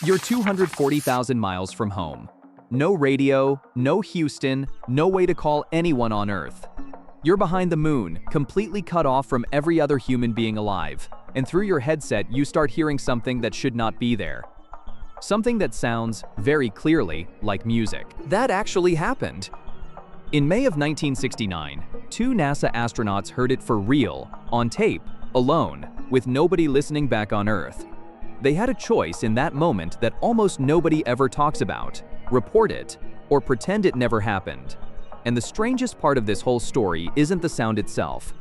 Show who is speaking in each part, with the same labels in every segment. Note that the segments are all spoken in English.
Speaker 1: You're 240,000 miles from home. No radio, no Houston, no way to call anyone on Earth. You're behind the moon, completely cut off from every other human being alive, and through your headset you start hearing something that should not be there. Something that sounds, very clearly, like music. That actually happened. In May of 1969, two NASA astronauts heard it for real, on tape, alone, with nobody listening back on Earth. They had a choice in that moment that almost nobody ever talks about: report it, or pretend it never happened. And the strangest part of this whole story isn't the sound itself.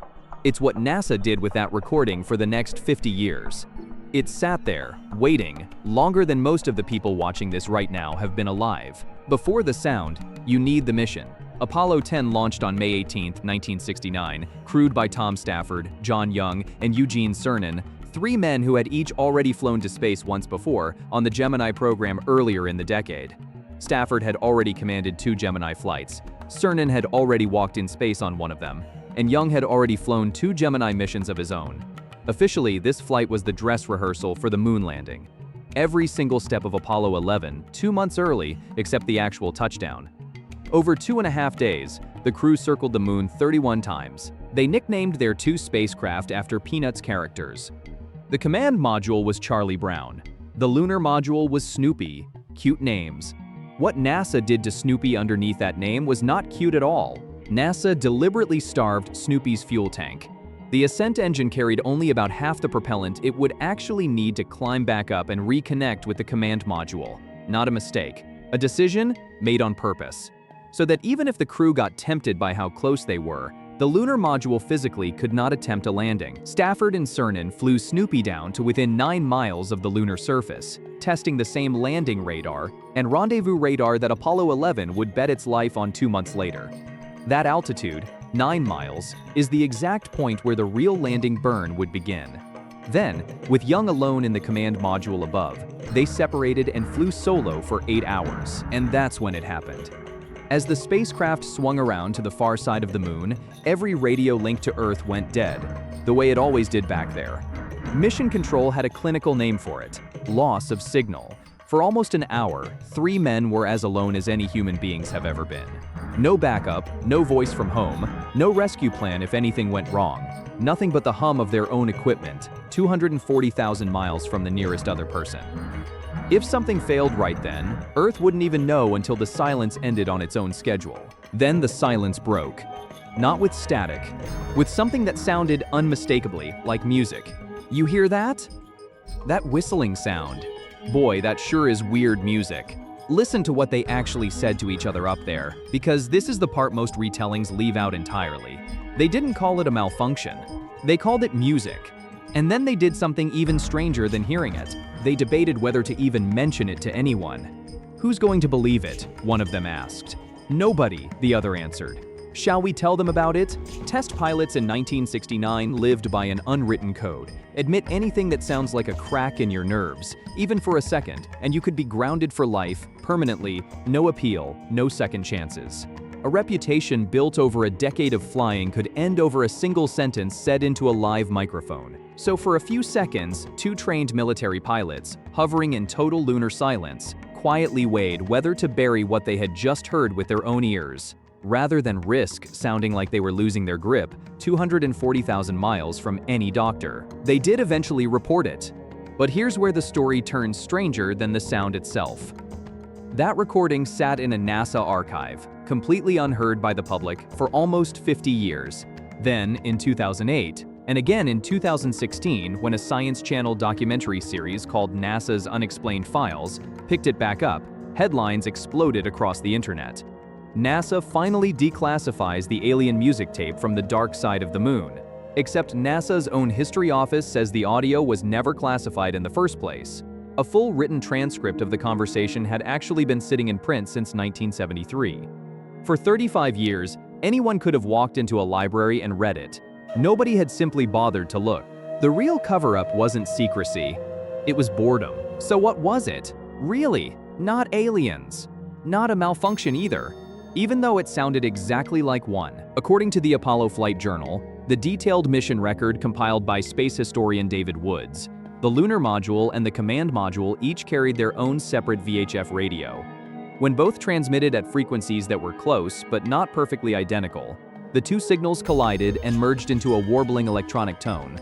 Speaker 1: It's what NASA did with that recording for the next 50 years. It sat there, waiting, longer than most of the people watching this right now have been alive. Before the sound, you need the mission. Apollo 10 launched on May 18, 1969, crewed by Tom Stafford, John Young, and Eugene Cernan, three men who had each already flown to space once before on the Gemini program earlier in the decade. Stafford had already commanded 2 Gemini flights, Cernan had already walked in space on one of them, and Young had already flown 2 Gemini missions of his own. Officially, this flight was the dress rehearsal for the moon landing. Every single step of Apollo 11, 2 months early, except the actual touchdown. Over 2.5 days, the crew circled the moon 31 times. They nicknamed their 2 spacecraft after Peanuts characters. The command module was Charlie Brown. The lunar module was Snoopy. Cute names. What NASA did to Snoopy underneath that name was not cute at all. NASA deliberately starved Snoopy's fuel tank. The ascent engine carried only about half the propellant it would actually need to climb back up and reconnect with the command module. Not a mistake. A decision made on purpose. So that even if the crew got tempted by how close they were, the lunar module physically could not attempt a landing. Stafford and Cernan flew Snoopy down to within 9 miles of the lunar surface, testing the same landing radar and rendezvous radar that Apollo 11 would bet its life on 2 months later. That altitude, 9 miles, is the exact point where the real landing burn would begin. Then, with Young alone in the command module above, they separated and flew solo for 8 hours, and that's when it happened. As the spacecraft swung around to the far side of the moon, every radio link to Earth went dead, the way it always did back there. Mission Control had a clinical name for it: loss of signal. For almost an hour, 3 men were as alone as any human beings have ever been. No backup, no voice from home, no rescue plan if anything went wrong. Nothing but the hum of their own equipment, 240,000 miles from the nearest other person. If something failed right then, Earth wouldn't even know until the silence ended on its own schedule. Then the silence broke. Not with static, with something that sounded unmistakably like music. You hear that? That whistling sound. Boy, that sure is weird music. Listen to what they actually said to each other up there, because this is the part most retellings leave out entirely. They didn't call it a malfunction. They called it music. And then they did something even stranger than hearing it. They debated whether to even mention it to anyone. "Who's going to believe it?" one of them asked. "Nobody," the other answered. "Shall we tell them about it?" Test pilots in 1969 lived by an unwritten code. Admit anything that sounds like a crack in your nerves, even for a second, and you could be grounded for life, permanently, no appeal, no second chances. A reputation built over a decade of flying could end over a single sentence said into a live microphone. So for a few seconds, 2 trained military pilots, hovering in total lunar silence, quietly weighed whether to bury what they had just heard with their own ears, rather than risk sounding like they were losing their grip 240,000 miles from any doctor. They did eventually report it. But here's where the story turns stranger than the sound itself. That recording sat in a NASA archive, completely unheard by the public for almost 50 years. Then, in 2008, and again in 2016, when a Science Channel documentary series called NASA's Unexplained Files picked it back up, headlines exploded across the internet. NASA finally declassifies the alien music tape from the dark side of the moon. Except NASA's own history office says the audio was never classified in the first place. A full written transcript of the conversation had actually been sitting in print since 1973. For 35 years, anyone could have walked into a library and read it. Nobody had simply bothered to look. The real cover-up wasn't secrecy. It was boredom. So what was it? Really? Not aliens. Not a malfunction either, even though it sounded exactly like one. According to the Apollo Flight Journal, the detailed mission record compiled by space historian David Woods, The lunar module and the command module each carried their own separate VHF radio. When both transmitted at frequencies that were close but not perfectly identical, the two signals collided and merged into a warbling electronic tone.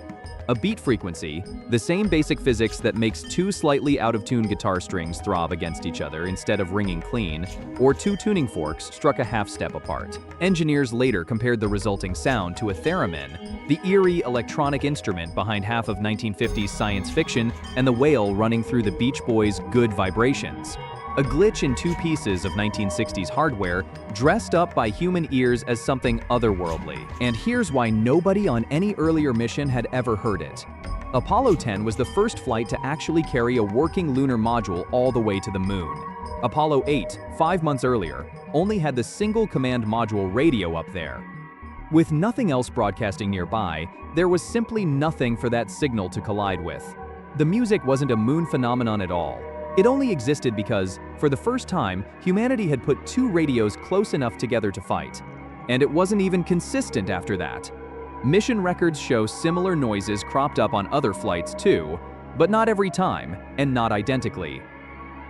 Speaker 1: A beat frequency, the same basic physics that makes two slightly out-of-tune guitar strings throb against each other instead of ringing clean, or two tuning forks struck a half-step apart. Engineers later compared the resulting sound to a theremin, the eerie electronic instrument behind half of 1950s science fiction and the wail running through the Beach Boys' Good Vibrations. A glitch in two pieces of 1960s hardware dressed up by human ears as something otherworldly. And here's why nobody on any earlier mission had ever heard it. Apollo 10 was the first flight to actually carry a working lunar module all the way to the moon. Apollo 8, 5 months earlier, only had the single command module radio up there. With nothing else broadcasting nearby, there was simply nothing for that signal to collide with. The music wasn't a moon phenomenon at all. It only existed because, for the first time, humanity had put two radios close enough together to fight. And it wasn't even consistent after that. Mission records show similar noises cropped up on other flights too, but not every time, and not identically.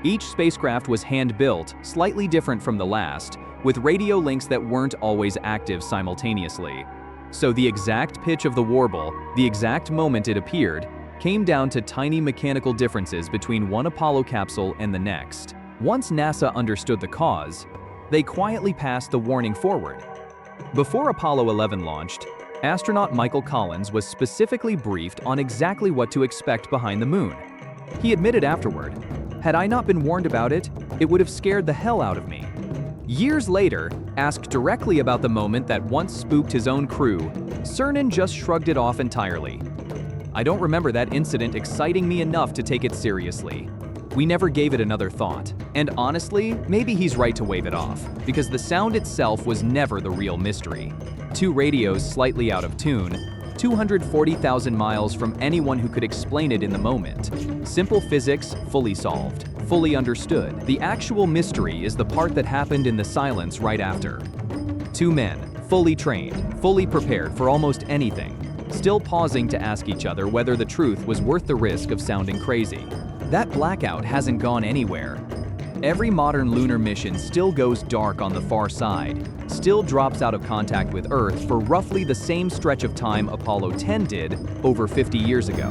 Speaker 1: Each spacecraft was hand-built, slightly different from the last, with radio links that weren't always active simultaneously. So the exact pitch of the warble, the exact moment it appeared, came down to tiny mechanical differences between one Apollo capsule and the next. Once NASA understood the cause, they quietly passed the warning forward. Before Apollo 11 launched, astronaut Michael Collins was specifically briefed on exactly what to expect behind the moon. He admitted afterward, "Had I not been warned about it, it would have scared the hell out of me." Years later, asked directly about the moment that once spooked his own crew, Cernan just shrugged it off entirely. "I don't remember that incident exciting me enough to take it seriously. We never gave it another thought." And honestly, maybe he's right to wave it off, because the sound itself was never the real mystery. Two radios slightly out of tune, 240,000 miles from anyone who could explain it in the moment. Simple physics, fully solved, fully understood. The actual mystery is the part that happened in the silence right after. Two men, fully trained, fully prepared for almost anything, still pausing to ask each other whether the truth was worth the risk of sounding crazy. That blackout hasn't gone anywhere. Every modern lunar mission still goes dark on the far side, still drops out of contact with Earth for roughly the same stretch of time Apollo 10 did over 50 years ago.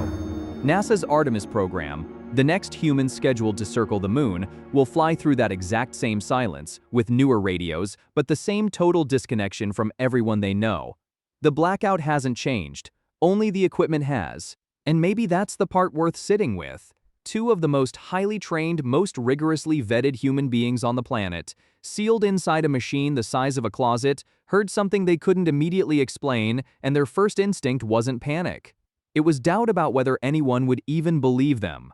Speaker 1: NASA's Artemis program, the next human scheduled to circle the moon, will fly through that exact same silence, with newer radios, but the same total disconnection from everyone they know. The blackout hasn't changed, only the equipment has. And maybe that's the part worth sitting with. Two of the most highly trained, most rigorously vetted human beings on the planet, sealed inside a machine the size of a closet, heard something they couldn't immediately explain, and their first instinct wasn't panic. It was doubt about whether anyone would even believe them.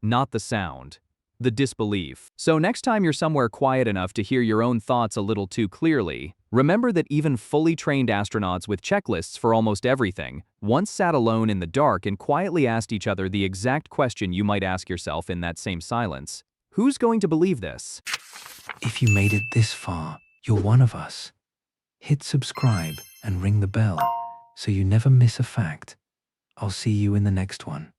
Speaker 1: Not the sound. The disbelief. So next time you're somewhere quiet enough to hear your own thoughts a little too clearly, remember that even fully trained astronauts with checklists for almost everything once sat alone in the dark and quietly asked each other the exact question you might ask yourself in that same silence. Who's going to believe this?
Speaker 2: If you made it this far, you're one of us. Hit subscribe and ring the bell so you never miss a fact. I'll see you in the next one.